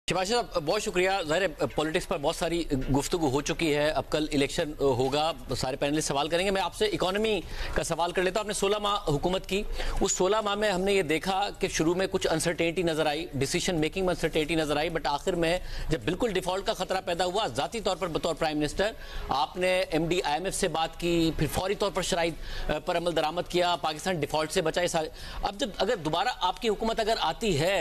शिवाशी साहब बहुत शुक्रिया। ज़ाहिर है पॉलिटिक्स पर बहुत सारी गुफ्तगू हो चुकी है, अब कल इलेक्शन होगा, सारे पैनलिस्ट सवाल करेंगे। मैं आपसे इकोनॉमी का सवाल कर लेता हूँ। आपने 16 माह हुकूमत की, उस 16 माह में हमने ये देखा कि शुरू में कुछ अनसर्टेनिटी नजर आई, डिसीजन मेकिंग में अनसर्टेनिटी नजर आई, बट आखिर में जब बिल्कुल डिफॉल्ट का खतरा पैदा हुआ, ज़ाती तौर पर बतौर प्राइम मिनिस्टर आपने MD IMF से बात की, फिर फौरी तौर पर शराइत पर अमल दरामद किया, पाकिस्तान डिफॉल्ट से बचा। अब जब अगर दोबारा आपकी हुकूमत अगर आती है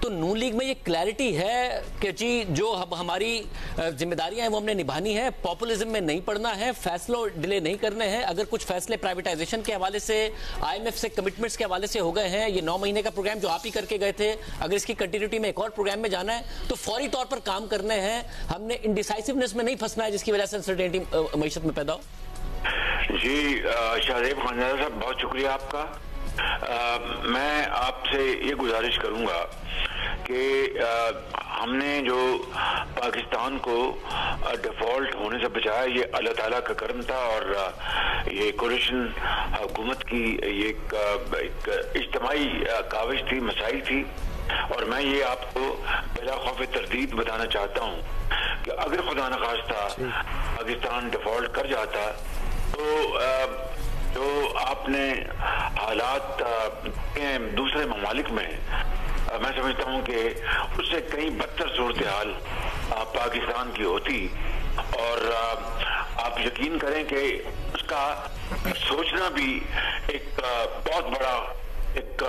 तो नून लीग में ये क्लैरिटी है कि जी जो हमारी जिम्मेदारियां हैं वो हमने निभानी है, पॉपुलिज्म में नहीं पड़ना है, फैसलों डिले नहीं करने हैं। अगर कुछ फैसले प्राइवेटाइजेशन के हवाले से, IMF से कमिटमेंट्स के हवाले से हो गए हैं, ये 9 महीने का प्रोग्राम जो आप ही करके गए थे, अगर इसकी कंटिन्यूटी में एक और प्रोग्राम में जाना है तो फौरी तौर पर काम करने हैं, हमने इनडिसाइसिवनेस में नहीं फंसना है जिसकी वजह से अनसर्टेनिटी मईशत में पैदा हो। जी शाहजेब खानजादा साहब, बहुत शुक्रिया आपका। मैं आपसे ये गुजारिश करूंगा कि हमने जो पाकिस्तान को डिफॉल्ट होने से बचाया, ये अल्लाह ताला का करम था और ये कोलिशन हुकूमत की ये एक इज्तिमाई काविश थी, मसाइल थी। और मैं ये आपको बिला खौफ तरदीद बताना चाहता हूँ कि अगर खुदा न खास्ता पाकिस्तान डिफॉल्ट कर जाता तो जो आपने हालात दूसरे ममालिक में, मैं समझता हूँ कि उससे कहीं बदतर सूरत हाल पाकिस्तान की होती। और आप यकीन करें कि उसका सोचना भी एक बहुत बड़ा एक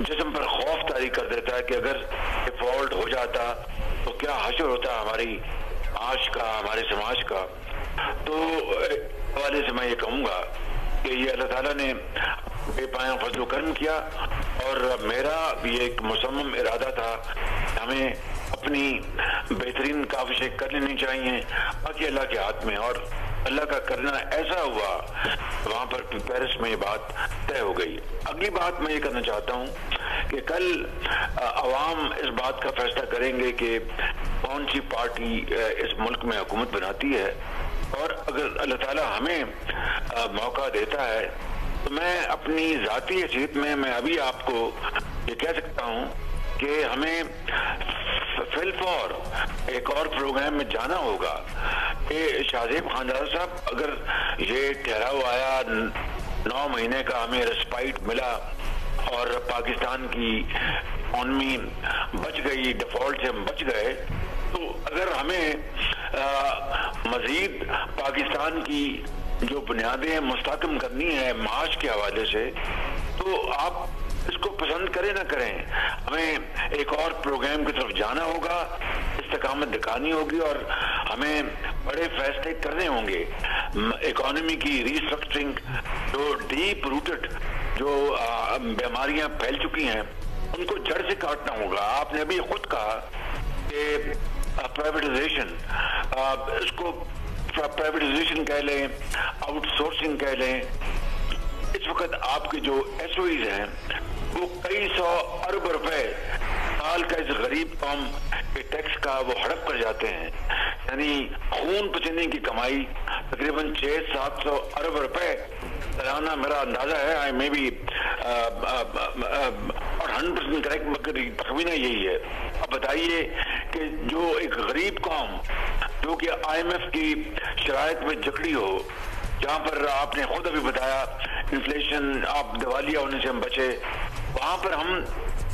जिस्म पर खौफ तारी कर देता है कि अगर डिफॉल्ट हो जाता तो क्या हश्र होता हमारी माश का, हमारे समाज का। तो हवाले से मैं ये कहूँगा कि ये अल्लाह ताला ने बेपाया फजल करम किया और मेरा भी एक मुसम्मम इरादा था, हमें अपनी बेहतरीन काविशें कर लेनी चाहिए, बाकी अल्लाह के हाथ में। और अल्लाह का करना ऐसा हुआ, वहाँ पर पेरिस में ये बात तय हो गई। अगली बात मैं ये करना चाहता हूँ कि कल अवाम इस बात का फैसला करेंगे कि कौन सी पार्टी इस मुल्क में हुकूमत बनाती है। और अगर अल्लाह ताला हमें मौका देता है तो मैं अपनी ज़ाती हैसियत में मैं अभी आपको ये कह सकता हूँ कि हमें फिलफौर एक और प्रोग्राम में जाना होगा कि शाहजेब खानजादा साहब, अगर ये ठहराव आया 9 महीने का हमें रेस्पाइट मिला और पाकिस्तान की इकॉनमी बच गई, डिफॉल्ट से हम बच गए, तो अगर हमें मजीद पाकिस्तान की जो बुनियादें मुस्तहकम करनी है माश के हवाले से, तो आप इसको पसंद करें ना करें, हमें एक और प्रोग्राम की तरफ जाना होगा, इस्तकामत दिखानी होगी और हमें बड़े फैसले करने होंगे। इकोनॉमी की रीस्ट्रक्चरिंग, जो डीप रूटेड जो बीमारियां फैल चुकी हैं, उनको जड़ से काटना होगा। आपने अभी खुद कहा कि प्राइवेटाइजेशन, इसको प्राइवेटाइजेशन कह लें, आउटसोर्सिंग कह लें, इस वक्त आपके जो SOEs हैं वो कई 100 अरब रुपए साल का इस गरीब कौम के टैक्स का वो हड़प कर जाते हैं। यानी खून पसीने की कमाई तकरीबन 600-700 अरब रुपए सालाना, मेरा अंदाजा है, आई मे बी और 100% करेक्ट, मगर तखमीना यही है। अब बताइए कि जो एक गरीब कौम जो कि IMF की शराइत में जकड़ी हो, जहाँ पर आपने खुद अभी बताया इन्फ्लेशन, आप दिवालिया होने से हम बचे, वहां पर हम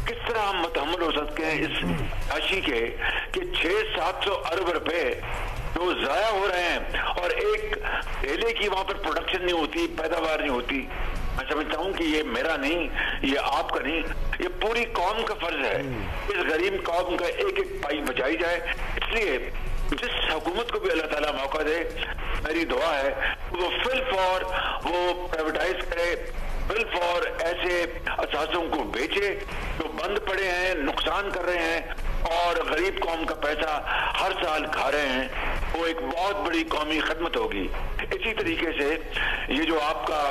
किस तरह हम मतहम्मल हो सकते हैं इस राशि के कि 600-700 अरब रुपए जो जाया हो रहे हैं और एक धेले की वहां पर प्रोडक्शन नहीं होती, पैदावार नहीं होती। मैं समझता हूं कि ये मेरा नहीं, ये आपका नहीं, ये पूरी कौम का फर्ज है, इस गरीब कौम का एक एक पाई बचाई जाए। इसलिए जिस हुकूमत को भी अल्लाह ताला मौका दे, मेरी दुआ है वो फिलफौर वो प्राइवेटाइज करे, फिलफौर ऐसे असासों को बेचे जो बंद पड़े हैं, नुकसान कर रहे हैं और गरीब कौम का पैसा हर साल खा रहे हैं। वो एक बहुत बड़ी कौमी खदमत होगी। इसी तरीके से ये जो आपका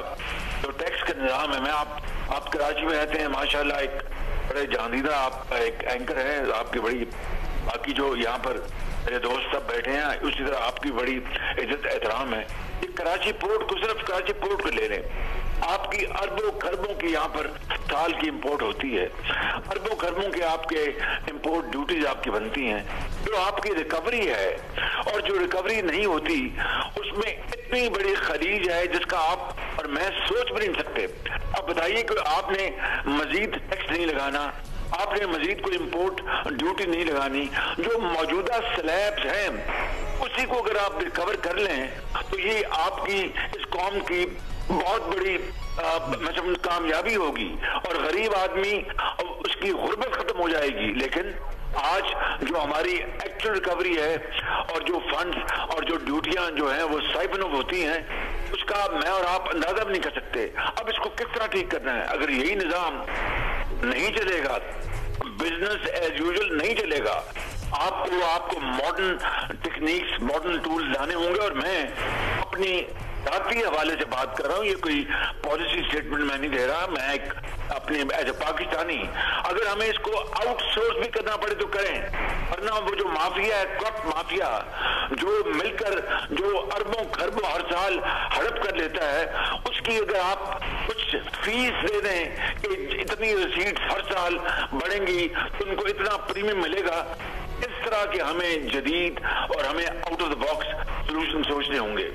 जो टैक्स का निज़ाम है, मैं आप कराची में रहते हैं, माशाल्लाह एक बड़े जानदीदा आप एक एंकर है, आपकी बड़ी, बाकी जो यहाँ पर मेरे दोस्त सब बैठे हैं उसी तरह आपकी बड़ी इज्जत एहतराम है। कराची पोर्ट को, सिर्फ कराची पोर्ट को ले लें, آپ کی اربوں خربوں کی یہاں پر سال کی امپورٹ ہوتی ہے، اربوں خربوں کے آپ کے امپورٹ ڈیوٹیز آپ کی بنتی ہیں، جو آپ کی ریکوری ہے اور جو ریکوری نہیں ہوتی اس میں اتنی بڑی خلیج ہے جس کا آپ اور میں سوچ بھی نہیں سکتے۔ اب بتائیے کہ آپ نے مزید ٹیکس نہیں لگانا، آپ نے مزید کوئی امپورٹ ڈیوٹی نہیں لگانی، جو موجودہ سلیبز ہیں اسی کو اگر آپ ریکور کر لیں تو یہ آپ کی اس قوم کی بہت بڑی کامیابی ہوگی اور غریب آدمی اس کی غربت ختم ہو جائے گی۔ لیکن آج جو ہماری ایکچوئل ریکوری ہے اور جو فنڈز اور جو ڈیوٹیاں جو ہیں وہ سائفن آف ہوتی ہیں، اس کا میں اور آپ اندازہ بھی نہیں کر سکتے۔ اب اس کو کس طرح ٹھیک کرنا ہے؟ اگر یہی نظام نہیں چلے گا، بزنس ایز یوزل نہیں چلے گا، آپ کو ماڈرن ٹیکنیکس، ماڈرن ٹولز لانے ہوں گے۔ اور میں اپنی ذاتی حوالے سے بات کر رہا ہوں، یہ کوئی پالیسی سٹیٹمنٹ میں نہیں دے رہا، میں ایک اپنے ایز اے پاکستانی، اگر ہمیں اس کو آؤٹ سورس بھی کرنا پڑے تو کریں، ورنہ وہ جو مافیا ہے، کرپٹ مافیا، جو مل کر جو اربوں خربوں ہر سال ہڑپ کر لیتا ہے، اس کی اگر آپ کچھ فیس دے دیں کہ اتنی ریسیٹس ہر سال بڑھیں گی تو ان کو اتنا پریمیم ملے گا، اس طرح کے ہمیں جدید اور ہمیں out of the box solution سوچنے ہوں گے۔